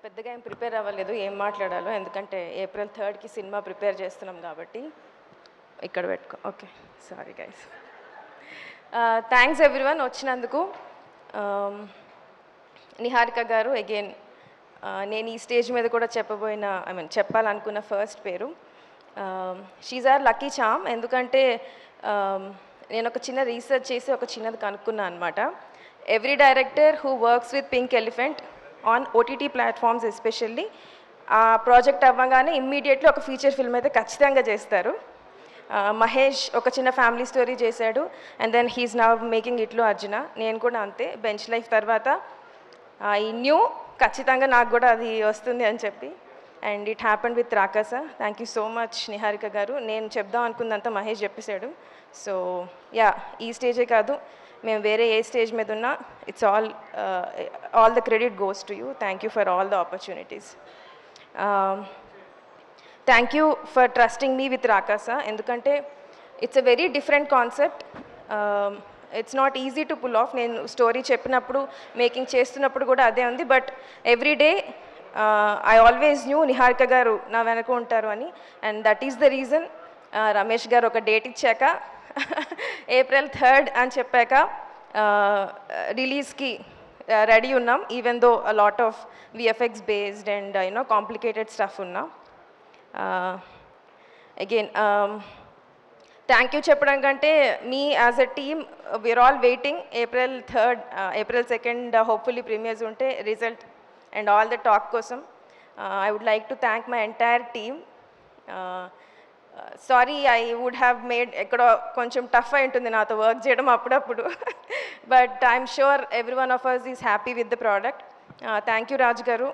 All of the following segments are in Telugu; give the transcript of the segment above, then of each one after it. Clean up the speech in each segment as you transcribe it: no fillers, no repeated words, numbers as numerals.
పెద్దగా ఏం ప్రిపేర్ అవ్వలేదు ఏం మాట్లాడాలో, ఎందుకంటే ఏప్రిల్ 3కి సినిమా ప్రిపేర్ చేస్తున్నాం కాబట్టి. ఇక్కడ పెట్టుకో. Okay, sorry guys. Thanks everyone వచ్చినందుకు. నిహారిక గారు అగైన్ నేను ఈ స్టేజ్ మీద కూడా చెప్పాలనుకున్న ఫస్ట్ పేరు. She's our lucky charm. ఎందుకంటే నేను ఒక చిన్న రీసెర్చ్ చేసి ఒక చిన్నది కనుక్కున్నాను అనమాట. Every director who works with Pink Elephant on OTT platforms especially ఆ ప్రాజెక్ట్ అవ్వగానే ఇమ్మీడియట్లీ ఒక ఫీచర్ ఫిల్మ్ అయితే ఖచ్చితంగా చేస్తారు. మహేష్ ఒక చిన్న ఫ్యామిలీ స్టోరీ చేశాడు, and then he's now making ఇట్లు అర్జున. నేను కూడా అంతే, బెంచ్ లైఫ్ తర్వాత ఈ న్యూ ఖచ్చితంగా నాకు కూడా అది వస్తుంది అని చెప్పి, and it happened with Rakasa. Thank you so much Niharika garu. నేను చెప్దాం అనుకుందంతా మహేష్ చెప్పేశాడు. సో యా, ఈ స్టేజే కాదు, మేము వేరే ఏ స్టేజ్ మీద ఉన్నా it's all the credit goes to you. Thank you for all the opportunities. Thank you for trusting me with Rakasa. ఎందుకంటే it's a very different concept. It's not easy to pull off. నేను స్టోరీ చెప్పినప్పుడు మేకింగ్ చేస్తున్నప్పుడు కూడా అదే ఉంది. But every day I always knew Niharika garu నా వెనక ఉంటారు అని, and that is the reason. Ramesh garu ఒక డేట్ ఇచ్చాక ఏప్రిల్ 3rd అని చెప్పాక రిలీజ్కి రెడీ ఉన్నాం. Even though a lot of VFX based and complicated stuff ఉన్నాం. అగైన్ థ్యాంక్ యూ చెప్పడం కంటే మీ as a team we're all waiting April 2nd hopefully premieres ఉంటే result and all the talk కోసం. I would like to thank my entire team. Sorry, I would have made ఎక్కడో కొంచెం టఫ్ అయి ఉంటుంది నాతో వర్క్ చేయడం అప్పుడప్పుడు, but I'm sure every one of us is happy with the product. Thank you రాజు గారు.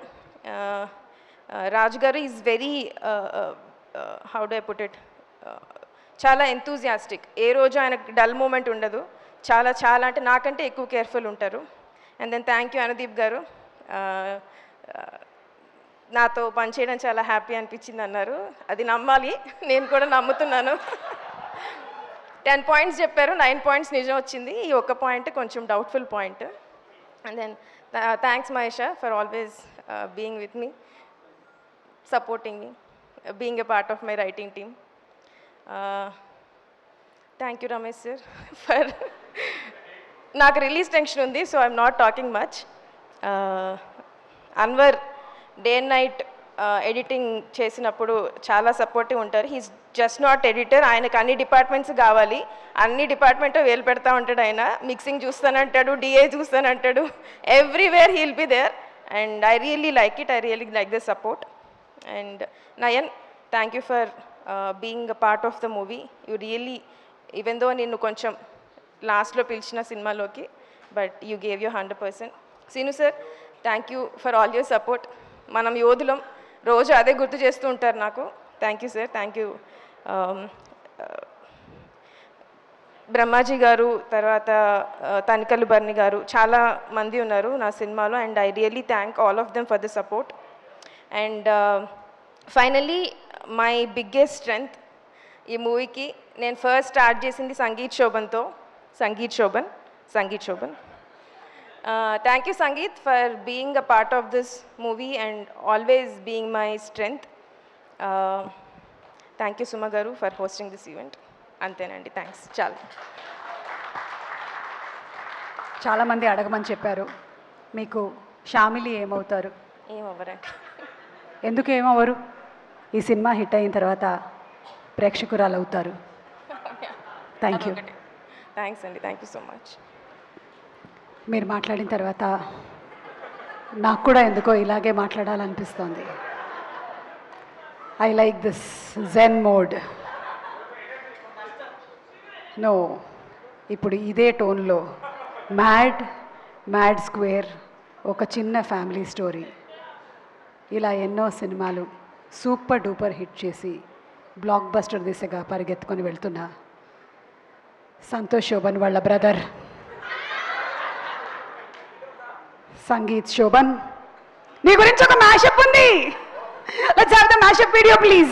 రాజు గారు is very how do I put it, చాలా ఎంతూజియాస్టిక్. ఏ రోజు ఆయనకు డల్ మూమెంట్ ఉండదు. చాలా చాలా అంటే నాకంటే ఎక్కువ కేర్ఫుల్ ఉంటారు. And then thank you Anudeep garu. నాతో పనిచేయడం చాలా హ్యాపీ అనిపించింది అన్నారు. అది నమ్మాలి, నేను కూడా నమ్ముతున్నాను. 10 పాయింట్స్ చెప్పారు, 9 పాయింట్స్ నిజం వచ్చింది. ఈ ఒక్క పాయింట్ కొంచెం doubtful point. And then thanks Mahesh for always being with me, supporting me, being a part of my writing team. Thank you Ramesh sir for నాకు రిలీజ్ టెన్షన్ ఉంది, so I'm not talking much. Anwar day and night editing చేసినప్పుడు చాలా సపోర్టివ్ ఉంటారు. He's just not editor. ఆయనకు అన్ని డిపార్ట్మెంట్స్ కావాలి, అన్ని డిపార్ట్మెంట్ వేలు పెడతా ఉంటాడు ఆయన. మిక్సింగ్ చూస్తానంటాడు, డిఏ చూస్తానంటాడు, everywhere he'll be there. And I really like it. I really like the support. And Nayan, thank you for being a part of the movie. You really, even though నిన్ను కొంచెం లాస్ట్లో పిలిచిన సినిమాలోకి, but you gave you 100%. Seenu sir, thank you for all your support. మనం యోధులం, రోజు అదే గుర్తు చేస్తూ ఉంటారు నాకు. Thank you sir. Thank you Brahmaji గారు, తర్వాత తనికల్లు బర్ని గారు, చాలా మంది ఉన్నారు నా సినిమాలో. And I really thank all of them for the support. And finally my biggest strength ఈ మూవీకి, నేను ఫస్ట్ స్టార్ట్ చేసింది sangeet శోభన్తో. Sangeet Shobhan. Thank you Sangeet for being a part of this movie and always being my strength. Thank you Suma garu for hosting this event. Antenandi, thanks. చాలా మంది అడగమని చెప్పారు, మీకు షామిలి ఏమవుతారు? ఏమవ్వరండి. ఎందుకు ఏమవ్వరు? ఈ సినిమా హిట్ అయిన తర్వాత ప్రేక్షకురాలు అవుతారు. Thank you. థ్యాంక్స్ అండి. Thank you so much. మీరు మాట్లాడిన తర్వాత నాకు కూడా ఎందుకో ఇలాగే మాట్లాడాలనిపిస్తోంది. I like this zen mode. No, ఇప్పుడు ఇదే టోన్లో మ్యాడ్ స్క్వేర్, ఒక చిన్న ఫ్యామిలీ స్టోరీ, ఇలా ఎన్నో సినిమాలు సూపర్ డూపర్ హిట్ చేసి బ్లాక్ బస్టర్ దిశగా పరిగెత్తుకొని వెళ్తున్న సంతోష్ శోభన్ వాళ్ళ బ్రదర్ సంగీత్ శోభన్, నీ గురించి ఒక మ్యాషప్ ఉంది. Let's have the mashup video please.